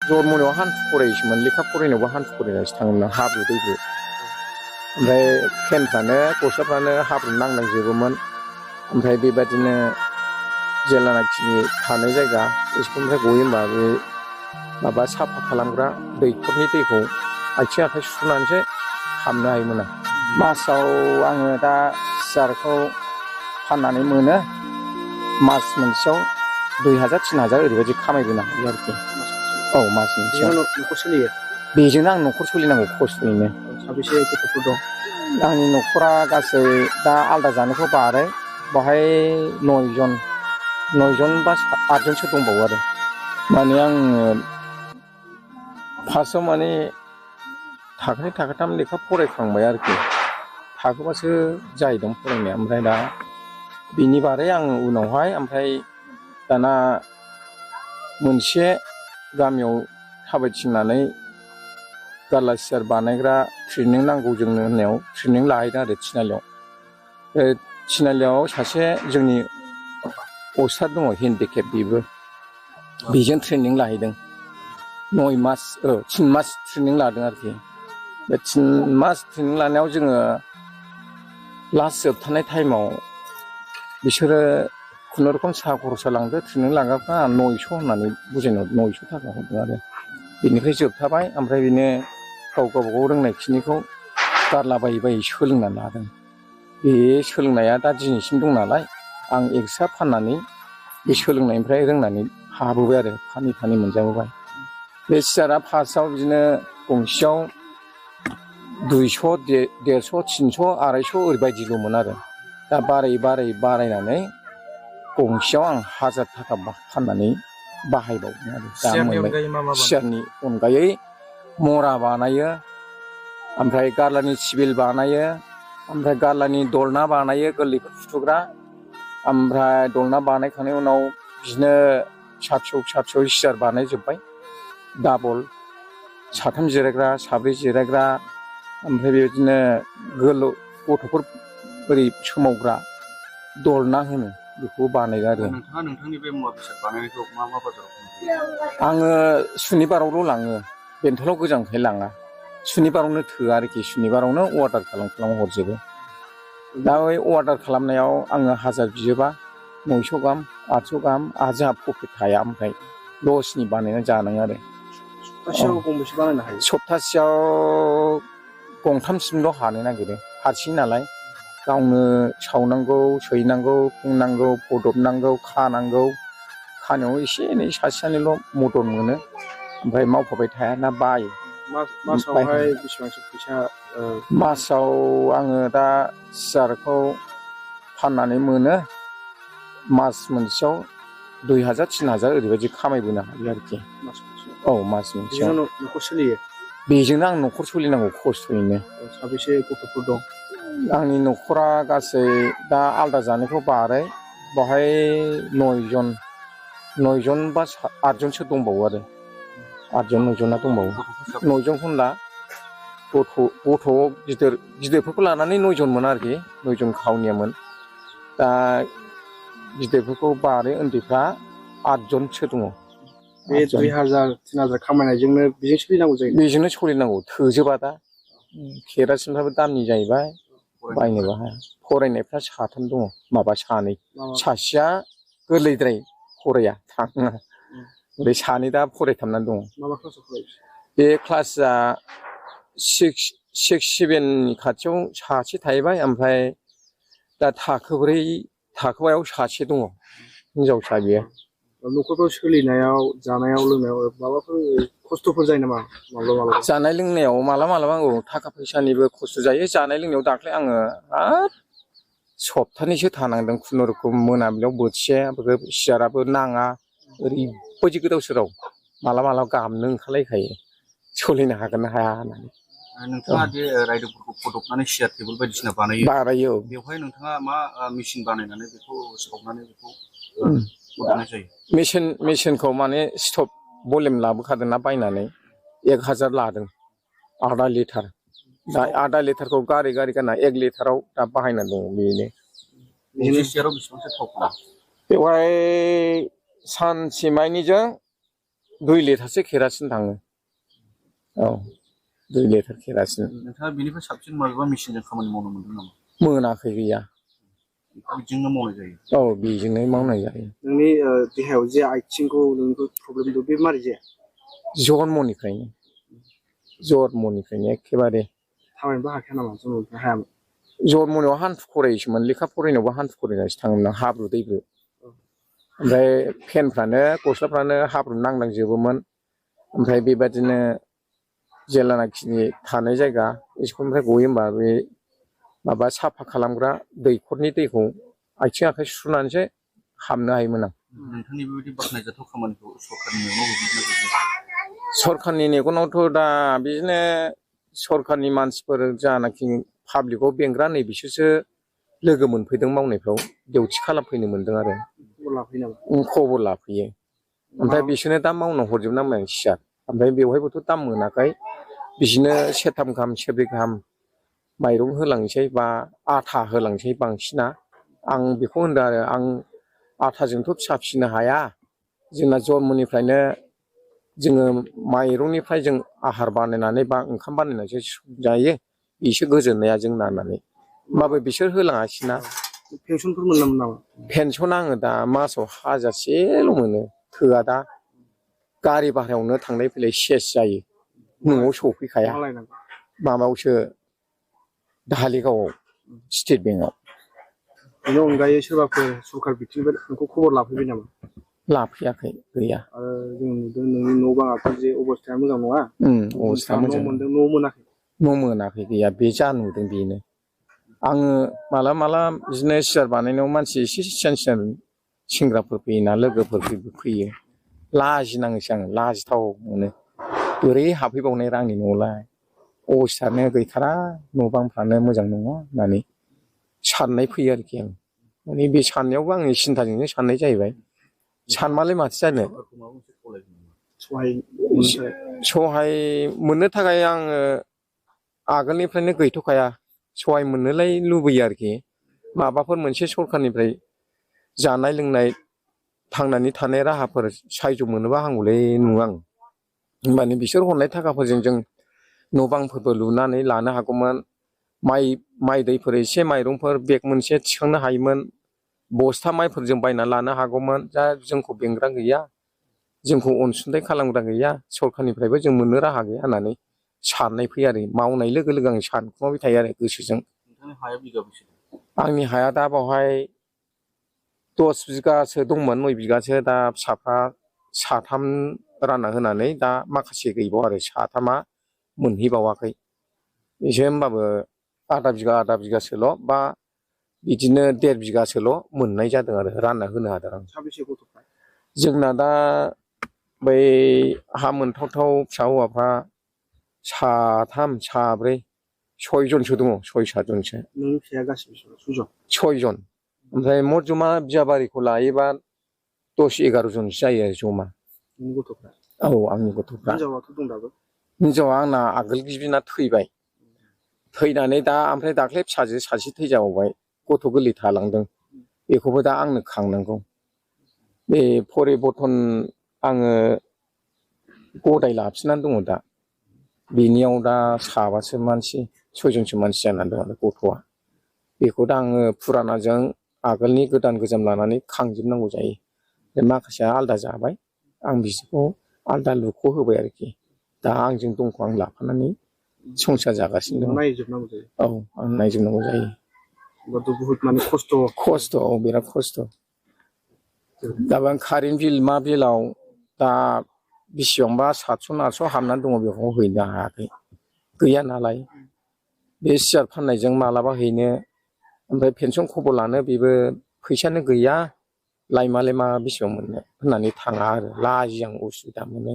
जर्मनियाव हान्थु फरायोसोमोन लेखा फरायनायावबो हान्थु फरायनासो थाङोमोन हाब्रु दैब्रु ओमफ्राय फेनफ्रानो गस्लाफ्रानो हाब्रु नांलांजोबोमोन ओमफ्राय बेबादिनो जेलानाखि थानाय जायगा स्कुलनिफ्राय गयो होमबा बे माबा साफा खालामग्रा दैखरनि दैखौ आथिं आखाइ सुनानैसो हाबनो हायोमोन आं मासाव आङो दा सियारखौ फाननानै मोनो मास मोनसेयाव 2000 3000 ओरैबायदि खामायबोनो हायो आरोखि औ मास मोनसेयाव न'खर सोलियो बेजोंनो आं न'खर सोलिनांगौ खस्थ'यैनो साबेसे गथ'फोर दं आंनि न'खरा गासै दा आलादा जानायखौ बारै बाहाय 9 जन बा 8 जनसो दंबावो आरो माने आङो फार्स्टआव माने थाखोनै थाखोथाम लेखा फरायखांबाय आरोखि थाखोबासो जाहैदों फरायनाया ओमफ्राय दा बिनि बारै आं उनावहाय ओमफ्राय दाना मोनसे गामियाव थाबायथिंनानै गारला सियार बानायग्रा ट्रेनिं नांगौ जोंनो होननायाव ट्रेनिं लाहैदों आरो थिनालियाव सासे जोंनि अस्ताद दङ हेन्डिकेप बेजों ट्रेनिं लाहैदों 9 मास 3 मास ट्रेनिं लादों आरोखि बे 3 मास ट्रेनिं लानायाव जोङो लास्ट जोबथारनाय टाइमाव बिसोरो खुनुरुखुम साहा खरसा लांदो ट्रेनिं लाग्राफ्रा 900 होननानै बुजायनायाव 900 थाखा हरदों आरो बेनिफ्राय जोबथाबाय ओमफ्राय बेनो गाव गावबागाव रोंनायखिनिखौ गारलाबायै बायै सोलोंना लादों बे सोलोंनाया दा दिनैसिम दं नालाय आं एक्सट्रा फाननानै बे सोलोंनायनिफ्राय रोंनानै हाबोबाय आरो फानै मोनजाबोबाय बे सियारा फार्स्टआव बिदिनो गंसेयाव 200 150 300 250 ओरैबायदिल'मोन आरो दा बारायनानै गंसेयाव आं 1000 थाखा फाननानै बाहायबावदों आरो दा मोनबाय सियारनि अनगायै मरा बानायो ओमफ्राय गारलानि सिबिल बानायो ओमफ्राय गारलानि दलना बानायो गोरलैफोर फुथुग्रा ओमफ्राय दलना बानायखांनायनि उनाव बिदिनो फिसा फिसौ सियार बानायजोब्बाय डाबल 3 जिरायग्रा 4 जिरायग्रा ओमफ्राय बेबायदिनो गोलाव गथ'फोर ओरै सोमावग्रा दलना होनो बेखौ बानायो आरो नोंथाङा नोंथांनि बे मुवा बेसाद बानायनायखौ मा बाजाराव आङो सुनिबारावल' लाङो बेंथलाव गोजानखाय लाङा सुनिबारावनो थोआ आरोखि सुनिबारावनो अर्डार खालाम हरजोबो दा बै अर्डार खालामनायाव आङो 1000 बियोबा 900 गाहाम 800 गाहाम आरो जोंहा प्रफिट थाया ओमफ्राय लसनि बानायनानै जानाङो आरो सप्तासेयाव गंबेसे बानायनो हायो सप्तासेयाव गंथामसिमल' हानो नागिरो हारसिं नालाय गावनो सावनांगौ सैनांगौ फेंनांगौ फदबनांगौ खानायाव एसे एनै सासे सानैल' मदद मोनो ओमफ्राय मावफाबाय थायाना बायो मासावहाय बेसेबांसो फैसा मासाव आङो दा सियारखौ फाननानै मोनो मास मोनसेयाव 2000 3000 ओरैबायदि खामायबोनो हायो आरोखि औ मास मोनसेयाव न'खर सोलियो बेजोंनो आं न'खर सोलिनांगौ खस्थ'यैनो साबेसे गथ'फोर दं आंनि न'खरा गासै दा आलादा जानायखौ बारै बाहाय 9 जन बा 8 जनसो दंबावो आरो 8 जन 9 जना दंबावो 9 जनखौनो ला गथ' गिदिरफोरखौ लानानै 9 जनमोन आरोखि 9 जन खावनियामोन दा गिदिरफोरखौ बारै उन्दैफ्रा 8 जनसो दङ बे 2000 3000 खामायनायजोंनो बेजोंनो सोलिनांगौ थोजोबा दा केरासिनफ्राबो दामनि जाहैबाय बायनोबो हाया फरायनायफ्रा 3 दङ माबा 2 सासेया गोरलैद्राय फराया थाङा बे 2 दा फरायथाबनानै दङ बे क्लासआ 6 7 नि खाथियाव सासे थाहैबाय ओमफ्राय दा थाखो 4 थाखो 5 आव सासे दङ हिनजावसा बियो न'खरफ्राव सोलिनायाव जानायाव लोंनायाव माबाफोर खस्थ'फोर जायो नामा माब्लाबा जानाय लोंनायाव मालाबा औ थाखा फैसानिबो खस्थ' जायो जानाय लोंनायाव दाख्लै आङो हाब सप्तानैसो थानांदों खुनुरुखुम मोनाबिलियाव बोथिसे सियाराबो नाङा ओरैबायदि गोदाव सोराव मालाबा गाबनो ओंखारलायखायो सोलिनो हागोन ना हाया होननानै नोंथाङा दे रायदोंफोरखौ फदबनानै सियार टेबोल बायदिसिना बानायो बेवहाय नोंथाङा मा मेचिन बानायनानै बेखौ सावनानै बेखौ फदबनाय जायो मेचिनखौ माने स्टप बलेम लाबोखादोंना बायनानै 1000 लादों आधा लिटार दा आधा लिटारखौ गारै गारना 1 लिटाराव दा बाहायनानै दङ बेनो सियाराव बेसेबांसो थाव बेवहाय सानसे मानिजों 2 लिटारसो केरासिन थाङो औ 2 लिटार केरासिन नोंथाङा बेनिफ्राय साबसिन माबेबा मेसिनजों खामानि मावनो मोनदों नामा मोनाखै गैया बिदिनो मावनाय जायो औ बेजोंनो मावनाय जायो नोंनि देहायाव जे आथिंखौ नोंखौ प्रब्लेम दं बे मारै जाया जन्मनिफ्रायनो एखेबारे थाबायनोबो हाखाया नामा जन्मनिफ्राय हायामोन जन्मनायाव हान्थु खरायसोमोन लेखा फरायनायावबो हान्थु खरायनासो थाङोमोन हाब्रु दैब्रु ओमफ्राय फेनफ्रानो गस्लाफ्रानो हाब्रु नांलांजोबोमोन ओमफ्राय बेबादिनो जेलानाखि थानाय जायगा स्कुलनिफ्राय गयो होमबा बे माबा साफा खालामग्रा दैखरनि दैखौ आथिं आखाइ सुनानैसो हाबनो हायोमोन आं नोंथांनि बेबायदि बाख्नायजाथाव खामानिखौ सरखारनि मेगनावथ' दा बिदिनो सरखारनि मानसिफोर जानाखि पाब्लिकआव बेंग्रा नै बिसोरसो लोगो मोनफैदों मावनायफ्राव डिउटि खालामफैनो मोनदों आरो खबर लाफैयो ओमफ्राय बिसोरनो दा मावना हरजोबनांबाय सियार ओमफ्राय बेवहायबोथ' दाम मोनाखै बिदिनो सेरथाम गाहाम सेरब्रै गाहाम माइरं होलांसै बा आथा होलांसै बांसिना आं बेखौ होनदों आरो आं आथाजोंथ' फिसा फिसिनो हाया जोंना जन्मनिफ्रायनो जोङो माइरंनिफ्राय जों आहार बानायनानै बा ओंखाम बानायनानैसो जायो बिसो गोजोननाया जोंना होननानै होमबाबो बिसोर होलाङासैना पेनसनफोर मोनोमोन नामा पेनसन आङो दा मासाव 1000सेल' मोनो थोआ दा गारि भारायावनो थांलाय फैलाय सेस जायो न'आव सफैखाया माबायावसो धालिगावआव स्टेट बेंकआव बेनि अनगायै सोरबाफोर सरखार बिथिंनिफ्राय नोंखौ खबर लाफैबाय नामा लाफैयाखै गैया आरो जों नुदों नोंनि न' बाङाथ' जे अबस्थाया मोजां नङा अबस्था मोजां न' मोनदों न' मोनाखै न' मोनाखै गैया बे जा नुदों बेनो आङो माला बिदिनो सियार बानायनायाव मानसि एसे सियान सेंग्राफोर फैयोना लोगोफोर फैयो लाजिनाङोसो आं लाजिथाव मोनो बोरै हाबफैबावनाय आंनि न'आवलाय अबस्थायानो गैथारा न' बांफ्रानो मोजां नङा होननानै साननाय फैयो आरोखि आं माने बे साननायावबो आंनि सिन्थाजोंनो साननाय जाहैबाय सानबालाय माथो जानो सहाय मोननो थाखाय आङो आगोलनिफ्रायनो गैथ'खाया सहाय मोननोलाय लुबैयो आरोखि माबाफोर मोनसे सरखारनिफ्राय जानाय लोंनाय थांनानै थानाय राहाफोर सायज' मोनोबा हामगौलै नुयो आं होमबानो बिसोर हरनाय थाखाफोरजों जों न' बांफोरबो लुनानै लानो हागौमोन माइ दैफोर एसे माइरंफोर बेग मोनसे थिखांनो हायोमोन बस्था माइफोरजों बायना लानो हागौमोन दा जोंखौ बेंग्रा गैया जोंखौ अनसुंथाइ खालामग्रा गैया सरखारनिफ्रायबो जों मोननो राहा गैया होननानै साननाय फैयो आरो मावनाय लोगो लोगो आं सानखुमाबाय थायो आरो गोसोजों आंनि हाया दा बावहाय 10 बिगासो दंमोन 9 बिगासो दा फिसाफ्रा 3 रानना होनानै दा माखासे गैबाव आरो 3 मोनहैबावाखै एसे होमबाबो आधा बिगासोल' बा बिदिनो 1.5 बिगासोल' मोननाय जादों आरो रानना होनो हादों आं जोंना दा बै हा मोनथावथाव फिसा हौवाफ्रा 3 4 6 जनसो दङ 6-7 जनसो नोंनि फिसाया गासिबो 6 जन ओमफ्राय मर्जमा बियाबारिखौ लायोबा 10-11 जनसो जायो आरो जमा गथ'फ्रा औ आंनि गथ'फ्रा हिनजावाथ' दं दाबो हिनजावा आंना आगोल गिबिना थैबाय थैनानै दा ओमफ्राय दाख्लै फिसाजो सासे थैजाबावबाय गथ' गोरलै थालांदों बेखौबो दा आंनो खांनांगौ बे परिबर्तन आङो गदाय लाफिननानै दङ दा बेनियाव दा 7 मानसि 6 जनसो मानसि जानानै दं आरो गथ'आ बेखौ दा आङो फुरानाजों आगोलनि गोदान गोजाम लानानै खांजोबनांगौ जायो माखासेया आलादा जाबाय आं बिसोरखौ आलादा लुख' होबाय आरोखि दा आंजों दंखौ आं लाफानानै संसार जागासिनो दं औ आं नायजोबनांगौ जायो बुहुत माने खस्थ' औ बिराद खस्थ' दाबा कारेन्ट बिल मा बिलाव दा बेसेबांबा 700-800 हाबनानै दङ बेखौ हैनो हायाखै गैया नालाय बे सियार फाननायजों मालाबा हैनो ओमफ्राय पेनसन खबर लानो बेबो फैसायानो गैया लायमालाय मा बेसेबां मोननो होननानै थाङा आरो लाजियो आं उसुबिदा मोनो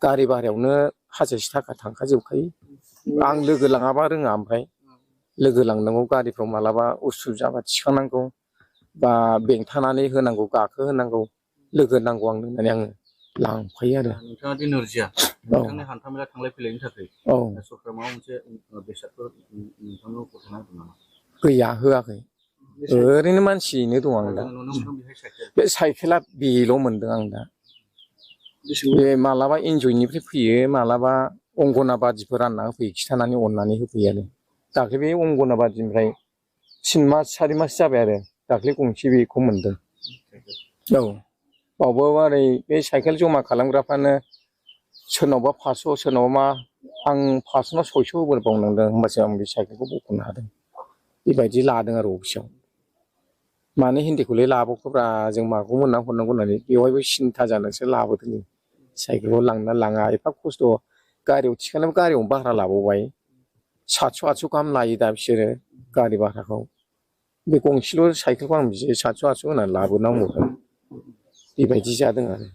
गारि भारायावनो 1000 थाखा थांखाजोबखायो आं लोगो लाङाबा रोङा ओमफ्राय लोगो लांनांगौ गारिफ्राव मालाबा उसुबिदा जाबा थिखांनांगौ बा बेंथानानै होनांगौ गाखो होनांगौ लोगो नांगौ आंनो होननानै आङो लांफायो आरो नोंथाङा दि नोरजिया नोंथांनि हान्थामेला थांलाय फैलायनि थाखाय सरकारा माबा मोनसे बेसादफोर नोंथांनो गथायना होदों नामा गैया होआखै ओरैनो मानसियैनो दं आं दा बे साइकेला बेल' मोनदों आं दा बे मालाबा एनजयनिफ्राय फैयो मालाबा अंगनाबादिफोर रानना होफैयो खिथानानै अननानै होफैयो आरो दाख्लै बे अंगनाबादिनिफ्राय 3 मास 4 मास जाबाय आरो दाख्लै गंसे बेखौ मोनदों औ बावबो ओरै बे साइकेल जमा खालामग्राफ्रानो सोरनावबा 500 सोरनावबा मा आं 500 ना 600 होबोबावनांदों होमबासो आं बे साइकेलखौ बख'नो हादों बेबायदि लादों आरो अफिसाव मानो हिन्दीखौलाय लाबोखोब्रा जों माखौ मोनना हरनांगौ होननानै बेवहायबो सिन्था जानानैसो लाबोदों साइकेलखौ लांना लाङा एफा खस्थ' गारियाव थिखांनानै गारियावनो भारा लाबावबाय 700 800 गाहाम लायो दा बिसोरो गारि भाराखौ बे गंसेल' साइकेलखौ आं बिदि 700 800 होनानै लाबोनांगौ बेबायदि जादों आरो